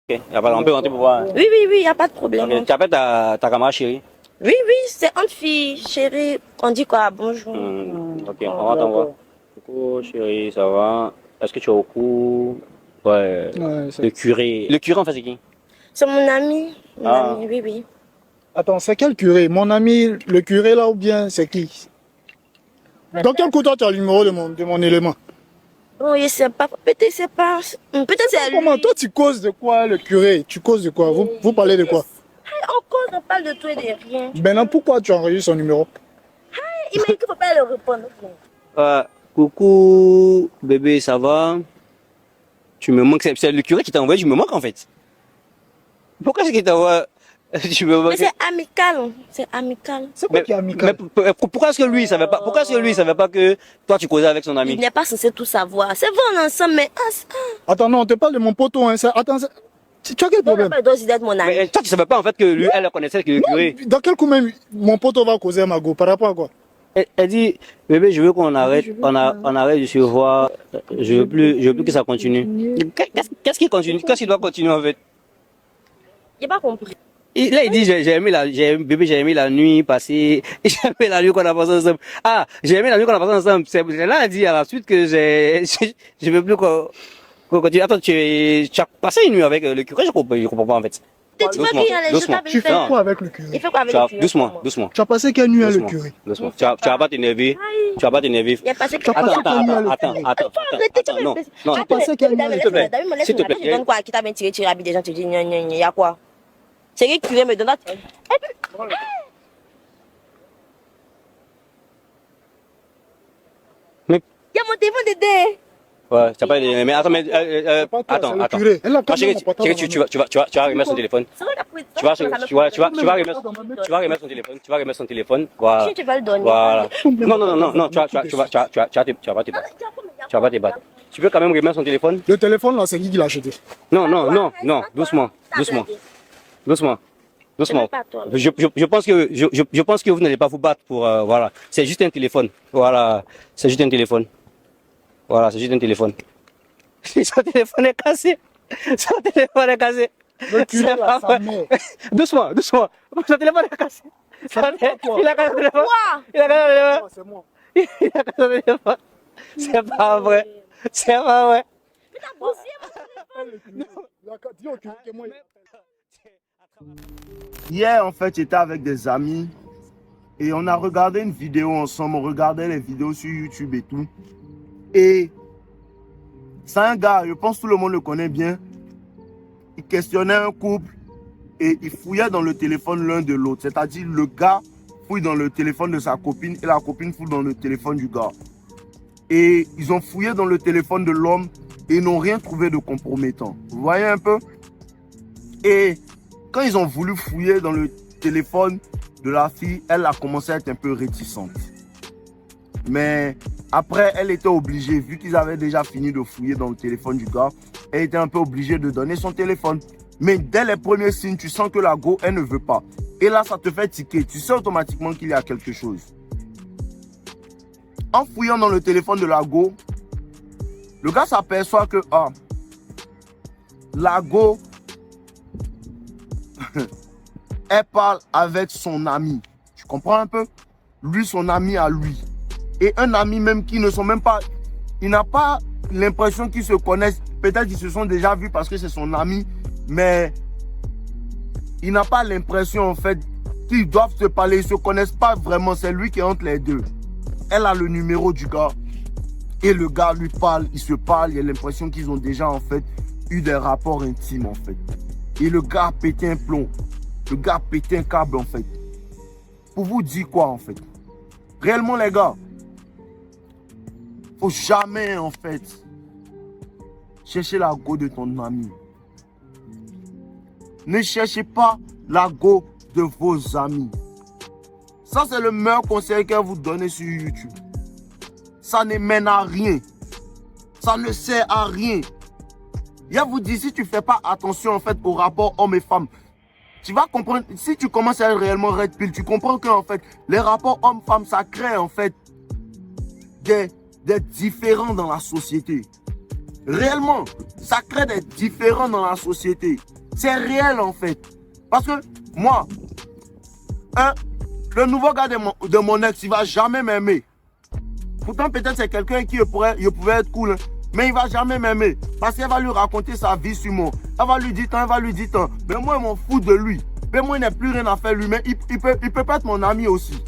Ok, on peut rentrer pour voir. Oui, il n'y a pas de problème. Okay. Tu appelles ta camarade chérie? Oui, c'est une fille, chérie. On dit quoi? Bonjour. Ok, on va t'envoyer. Coucou chérie, ça va? Est-ce que tu es au cours? Ouais. Le curé. Le curé, en fait, c'est qui? C'est mon ami. Mon ami, oui. Attends, c'est quel curé? Mon ami, le curé là ou bien c'est qui? Dans quel coup toi tu as le numéro de mon élément? Oui, je sais pas. Peut-être c'est pas. Peut-être c'est lui. Comment toi tu causes de quoi le curé? Tu causes de quoi? Vous parlez de quoi? On cause, on parle de tout et de rien. Maintenant pourquoi tu enregistres son numéro? Il m'a dit qu'il ne faut pas le répondre. Coucou bébé, ça va? Tu me manques. C'est le curé qui t'a envoyé, tu me manques en fait. Pourquoi est-ce qu'il t'envoie? Tu me manques. Mais c'est amical. C'est amical. C'est quoi qui est amical? Mais pourquoi est-ce que lui il savait pas? Pourquoi est-ce que lui il savait pas que toi tu causais avec son ami? Il n'est pas censé tout savoir. C'est vrai, on est ensemble, mais. Attends, non, on te parle de mon poteau. Hein. Attends, tu as quel problème? Il doit d'être mon ami. Mais toi tu savais pas en fait que lui, elle connaissait que le curé. Dans quel coup même mon poteau va causer à Mago? Par rapport à quoi? Elle dit, bébé, je veux qu'on arrête, on arrête de se voir. Je veux plus que ça continue. Qu'est-ce qui continue? Qu'est-ce qui doit continuer en fait? J'ai pas compris. Et là, il dit, j'ai aimé la nuit passée, j'ai aimé la nuit qu'on a passée ensemble. Ah, j'ai aimé la nuit qu'on a passée ensemble. C'est là, elle dit à la suite que je veux plus qu'on continue. Attends, tu as passé une nuit avec le curé, je comprends pas en fait. Doucement. Tu fais quoi avec le curé? Il fait quoi avec le curé? Doucement. Tu as passé quelle nuit avec le curé? Doucement. Tu vas pas t'énerver. Tu vas pas t'énerver. Il a passé quelle nuit avec le curé? Attends. Non. Tu as passé quelle nuit avec le curé? S'il te plaît. Tu donnes quoi? Qui t'a bien tiré habit des gens, tu dis, il y a quoi? C'est qui curé me donne la tête. Mais. Il y a mon téléphone dedans. Ouais, tu as pas mais attends. Chérie, tu vas remettre son téléphone. Tu vas remettre son téléphone. Tu vas remettre son téléphone. Voilà. Tu vas le donner. Voilà. Non, tu vas pas te battre. Tu vas pas te battre. Tu peux quand même remettre son téléphone? Le téléphone là, c'est qui l'a acheté? Non, doucement. Je pense que vous n'allez pas vous battre pour voilà. C'est juste un téléphone. Voilà, c'est juste un téléphone. Voilà, c'est juste un téléphone. Son téléphone est cassé. Le curé là, sa mère. Doucement. Son téléphone est cassé. Il a cassé le téléphone. C'est moi. Il a cassé le téléphone. C'est pas vrai. Hier, en fait, j'étais avec des amis et on a regardé une vidéo ensemble. On regardait les vidéos sur YouTube et tout. Et c'est un gars, je pense que tout le monde le connaît bien. Il questionnait un couple et il fouillait dans le téléphone l'un de l'autre. C'est-à-dire, le gars fouille dans le téléphone de sa copine et la copine fouille dans le téléphone du gars. Et ils ont fouillé dans le téléphone de l'homme et n'ont rien trouvé de compromettant. Vous voyez un peu? Et quand ils ont voulu fouiller dans le téléphone de la fille, elle a commencé à être un peu réticente. Mais après, elle était obligée, vu qu'ils avaient déjà fini de fouiller dans le téléphone du gars, elle était un peu obligée de donner son téléphone. Mais dès les premiers signes, tu sens que la go, elle ne veut pas. Et là, ça te fait tiquer. Tu sais automatiquement qu'il y a quelque chose. En fouillant dans le téléphone de la go, le gars s'aperçoit que la go, elle parle avec son ami. Tu comprends un peu? Lui, son ami à lui. Et un ami même qui ne sont même pas... Il n'a pas l'impression qu'ils se connaissent. Peut-être qu'ils se sont déjà vus parce que c'est son ami. Mais il n'a pas l'impression en fait qu'ils doivent se parler. Ils ne se connaissent pas vraiment. C'est lui qui est entre les deux. Elle a le numéro du gars. Et le gars lui parle. Ils se parlent. Il y a l'impression qu'ils ont déjà en fait eu des rapports intimes en fait. Et le gars a pété un plomb. Le gars a pété un câble en fait. Pour vous dire quoi en fait? Réellement les gars, faut jamais en fait chercher la go de ton ami. Ne cherchez pas la go de vos amis. Ça c'est le meilleur conseil qu'elle vous donne sur YouTube. Ça ne mène à rien. Ça ne sert à rien. Je vous dis, si tu ne fais pas attention en fait au rapport homme et femme, tu vas comprendre, si tu commences à être réellement red pill, tu comprends que en fait, les rapports homme-femme, ça crée en fait des différends dans la société. Réellement, ça crée des différends dans la société. C'est réel en fait. Parce que moi, le nouveau gars de mon ex, il va jamais m'aimer. Pourtant, peut-être c'est quelqu'un qui pouvait être cool, hein, mais il va jamais m'aimer. Parce qu'elle va lui raconter sa vie sur moi. Elle va lui dire tant, elle va lui dire tant. Mais moi, je m'en fous de lui. Mais moi, il n'a plus rien à faire lui. Mais il peut pas être mon ami aussi.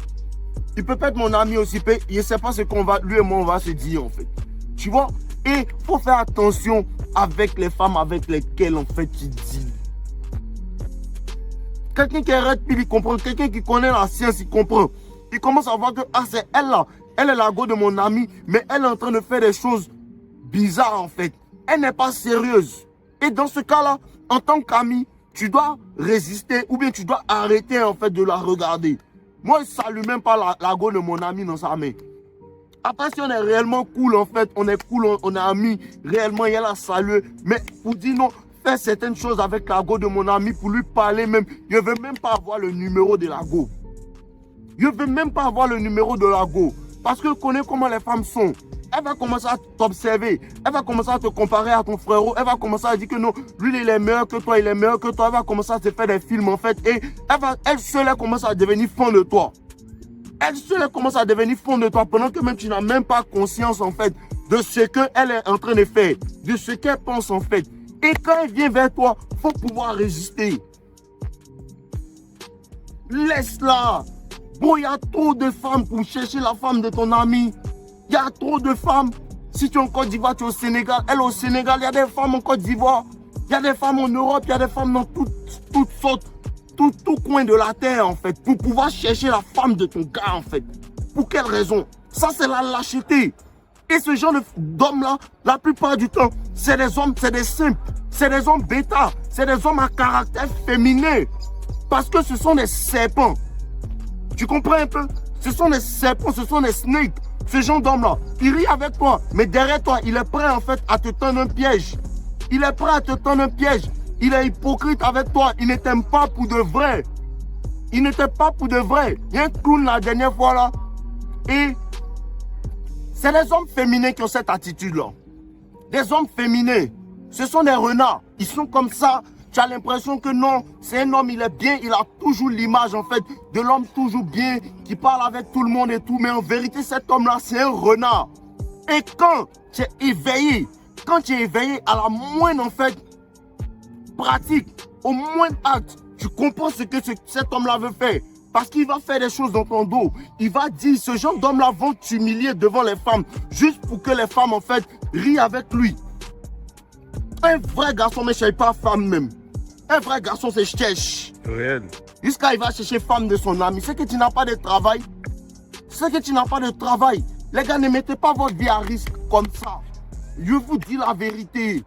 Il peut pas être mon ami aussi. Il ne sait pas ce qu'on va, lui et moi, on va se dire en fait. Tu vois? Et il faut faire attention avec les femmes avec lesquelles en fait tu dis. Quelqu'un qui arrête puis il comprend. Quelqu'un qui connaît la science, il comprend. Il commence à voir que ah, c'est elle là. Elle est la go de mon ami, mais elle est en train de faire des choses bizarres en fait. Elle n'est pas sérieuse. Et dans ce cas-là, en tant qu'ami, tu dois résister ou bien tu dois arrêter en fait de la regarder. Moi, je ne salue même pas la go de mon ami dans sa main. Après, si on est réellement cool en fait, on est cool, on est amis, réellement, il y a la saluer. Mais pour dire non, faire certaines choses avec la go de mon ami, pour lui parler même, je ne veux même pas avoir le numéro de la go. Je ne veux même pas avoir le numéro de la go. Parce que je connais comment les femmes sont. Elle va commencer à t'observer. Elle va commencer à te comparer à ton frérot. Elle va commencer à dire que non, lui il est meilleur que toi, il est meilleur que toi. Elle va commencer à te faire des films en fait. Et elle seule elle commence à devenir fan de toi. Elle seule elle commence à devenir fan de toi pendant que même tu n'as même pas conscience en fait de ce qu'elle est en train de faire. De ce qu'elle pense en fait. Et quand elle vient vers toi, il faut pouvoir résister. Laisse-la. Bon, il y a trop de femmes pour chercher la femme de ton ami. Il y a trop de femmes. Si tu es en Côte d'Ivoire, tu es au Sénégal. Elle au Sénégal, il y a des femmes en Côte d'Ivoire. Il y a des femmes en Europe, il y a des femmes dans toutes sortes, tout coin de la terre en fait. Pour pouvoir chercher la femme de ton gars en fait. Pour quelle raison? Ça c'est la lâcheté. Et ce genre d'hommes-là, la plupart du temps, c'est des hommes, c'est des simples. C'est des hommes bêta. C'est des hommes à caractère féminin. Parce que ce sont des serpents. Tu comprends un peu? Ce sont des serpents, ce sont des snakes. Ce genre d'homme-là, il rit avec toi, mais derrière toi, il est prêt en fait à te tendre un piège. Il est prêt à te tendre un piège. Il est hypocrite avec toi. Il ne t'aime pas pour de vrai. Il ne t'aime pas pour de vrai. Il y a un clown la dernière fois là. Et c'est les hommes féminins qui ont cette attitude-là. Des hommes féminins. Ce sont des renards. Ils sont comme ça. Tu as l'impression que non, c'est un homme, il est bien, il a toujours l'image en fait de l'homme toujours bien, qui parle avec tout le monde et tout. Mais en vérité, cet homme-là, c'est un renard. Et quand tu es éveillé, à la moindre en fait pratique, au moindre acte, tu comprends ce que cet homme-là veut faire. Parce qu'il va faire des choses dans ton dos. Il va dire, ce genre d'homme-là vont t'humilier devant les femmes, juste pour que les femmes en fait rient avec lui. Un vrai garçon ne cherche pas femme même. Un vrai garçon se cherche. Réel. Jusqu'à il va chercher femme de son ami. C'est que tu n'as pas de travail. C'est que tu n'as pas de travail. Les gars, ne mettez pas votre vie à risque comme ça. Je vous dis la vérité.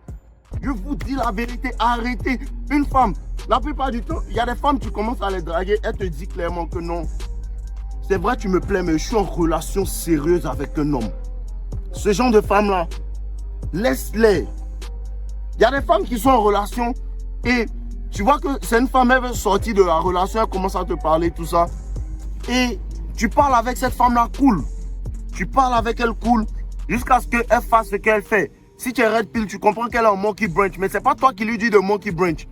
Je vous dis la vérité. Arrêtez. Une femme, la plupart du temps, il y a des femmes, tu commences à les draguer. Elle te dit clairement que non. C'est vrai, tu me plais, mais je suis en relation sérieuse avec un homme. Ce genre de femmes-là, laisse-les. Il y a des femmes qui sont en relation et tu vois que c'est une femme, elle veut sortir de la relation, elle commence à te parler, tout ça. Et tu parles avec cette femme-là cool. Tu parles avec elle cool jusqu'à ce qu'elle fasse ce qu'elle fait. Si tu es red pill, tu comprends qu'elle est en monkey branch, mais c'est pas toi qui lui dis de monkey branch.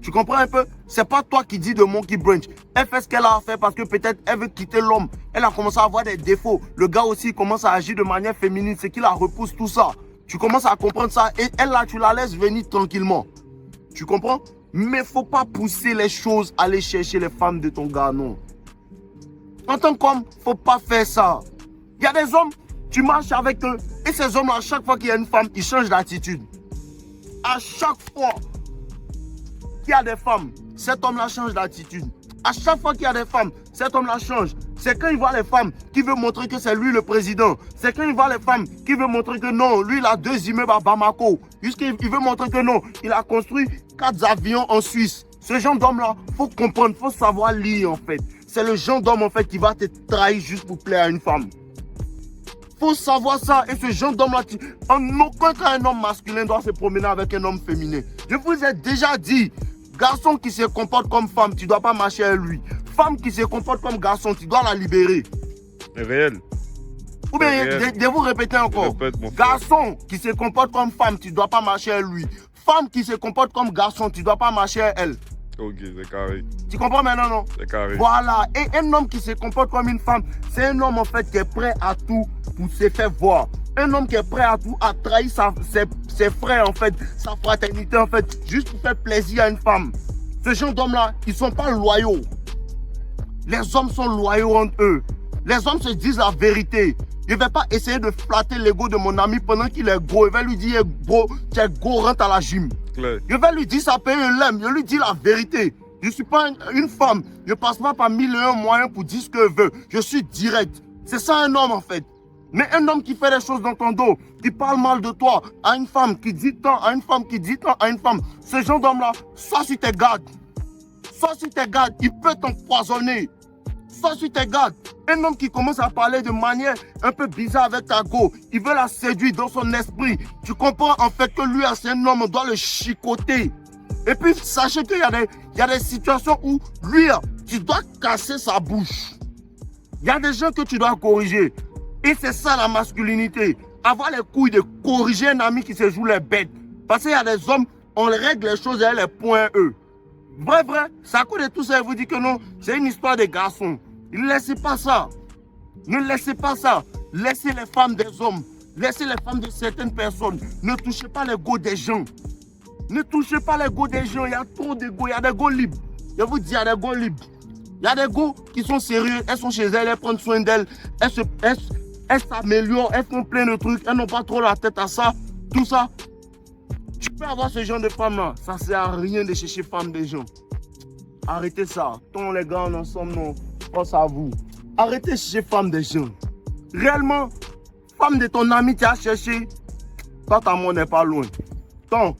Tu comprends un peu? C'est pas toi qui dis de monkey branch. Elle fait ce qu'elle a à faire parce que peut-être elle veut quitter l'homme. Elle a commencé à avoir des défauts. Le gars aussi commence à agir de manière féminine, c'est qu'il la repousse tout ça. Tu commences à comprendre ça et elle là, tu la laisses venir tranquillement. Tu comprends? Mais il ne faut pas pousser les choses, aller chercher les femmes de ton gars, non. En tant qu'homme, il ne faut pas faire ça. Il y a des hommes, tu marches avec eux et ces hommes, à chaque fois qu'il y a une femme, ils changent d'attitude. À chaque fois qu'il y a des femmes, cet homme-là change d'attitude. À chaque fois qu'il y a des femmes, cet homme-là change. C'est quand il voit les femmes qui veut montrer que c'est lui le président. C'est quand il voit les femmes qui veut montrer que non, lui il a 2 immeubles à Bamako. Jusqu'il veut montrer que non, il a construit 4 avions en Suisse. Ce genre d'homme-là, il faut comprendre, il faut savoir lire en fait. C'est le genre d'homme en fait qui va te trahir juste pour plaire à une femme. Il faut savoir ça. Et ce genre d'homme-là, en aucun cas un homme masculin doit se promener avec un homme féminin. Je vous ai déjà dit, garçon qui se comporte comme femme, tu ne dois pas marcher avec lui. Femme qui se comporte comme garçon, tu dois la libérer. Réel. Ou bien, de vous répéter encore. Répète, mon frère. Garçon qui se comporte comme femme, tu ne dois pas marcher avec lui. femme qui se comporte comme garçon, tu dois pas marcher à elle. Ok, c'est carré. Tu comprends maintenant, non? C'est carré. Voilà. Et un homme qui se comporte comme une femme, c'est un homme en fait qui est prêt à tout pour se faire voir. Un homme qui est prêt à tout, à trahir ses frères en fait, sa fraternité en fait, juste pour faire plaisir à une femme. Ce genre d'hommes-là, ils sont pas loyaux. Les hommes sont loyaux entre eux. Les hommes se disent la vérité. Je ne vais pas essayer de flatter l'ego de mon ami pendant qu'il est gros. Je vais lui dire, gros, tu es gros, rentre à la gym. Claire. Je vais lui dire, ça paye un lemme. Je lui dis la vérité. Je ne suis pas une femme. Je ne passe pas par 1001 moyens pour dire ce que je veux. Je suis direct. C'est ça un homme en fait. Mais un homme qui fait des choses dans ton dos, qui parle mal de toi, à une femme qui dit tant, à une femme qui dit tant, à une femme, ce genre d'homme-là, soit sur tes gardes. Soit sur tes gardes, il peut t'empoisonner. Soit sur tes gardes. Un homme qui commence à parler de manière un peu bizarre avec ta go, il veut la séduire dans son esprit. Tu comprends en fait que lui, c'est un homme, on doit le chicoter. Et puis, sachez qu'il y a des situations où lui, tu dois casser sa bouche. Il y a des gens que tu dois corriger. Et c'est ça la masculinité. Avoir les couilles de corriger un ami qui se joue les bêtes. Parce qu'il y a des hommes, on règle les choses et les points eux. Vrai, c'est à cause de tout ça, je vous dis que non, c'est une histoire de garçons. Ne laissez pas ça. Ne laissez pas ça. Laissez les femmes des hommes. Laissez les femmes de certaines personnes. Ne touchez pas les go des gens. Ne touchez pas les go des gens. Il y a trop de go. Il y a des go libres. Je vous dis, il y a des go libres. Il y a des go qui sont sérieux. Elles sont chez elles, elles prennent soin d'elles. Elles s'améliorent, elles font plein de trucs. Elles n'ont pas trop la tête à ça. Tout ça. Tu peux avoir ce genre de femme-là. Ça ne sert à rien de chercher femme des gens. Arrêtez ça. Tant les gars en ensemble, non. Pense à vous. Arrêtez de chercher femme des gens. Réellement, femme de ton ami qui a cherché, toi, ta mort n'est pas loin. Tant.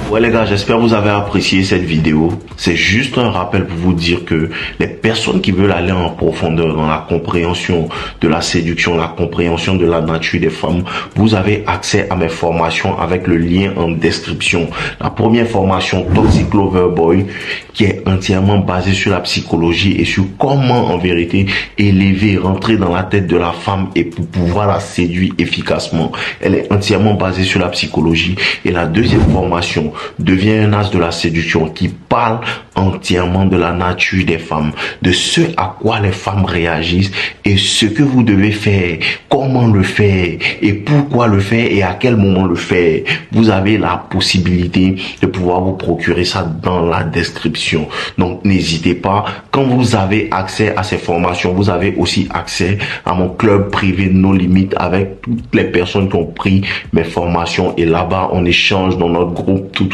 Ouais les gars, j'espère que vous avez apprécié cette vidéo. C'est juste un rappel pour vous dire que les personnes qui veulent aller en profondeur dans la compréhension de la séduction, la compréhension de la nature des femmes, vous avez accès à mes formations avec le lien en description. La première formation, Toxic Lover Boy, qui est entièrement basée sur la psychologie et sur comment en vérité élever, rentrer dans la tête de la femme et pour pouvoir la séduire efficacement. Elle est entièrement basée sur la psychologie. Et la deuxième formation, devient un as de la séduction qui parle entièrement de la nature des femmes, de ce à quoi les femmes réagissent et ce que vous devez faire, comment le faire et pourquoi le faire et à quel moment le faire. Vous avez la possibilité de pouvoir vous procurer ça dans la description. Donc n'hésitez pas, quand vous avez accès à ces formations, vous avez aussi accès à mon club privé No Limites avec toutes les personnes qui ont pris mes formations et là-bas on échange dans notre groupe tout.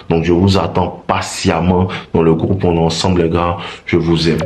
Donc je vous attends patiemment dans le groupe, on est ensemble les gars, je vous aime.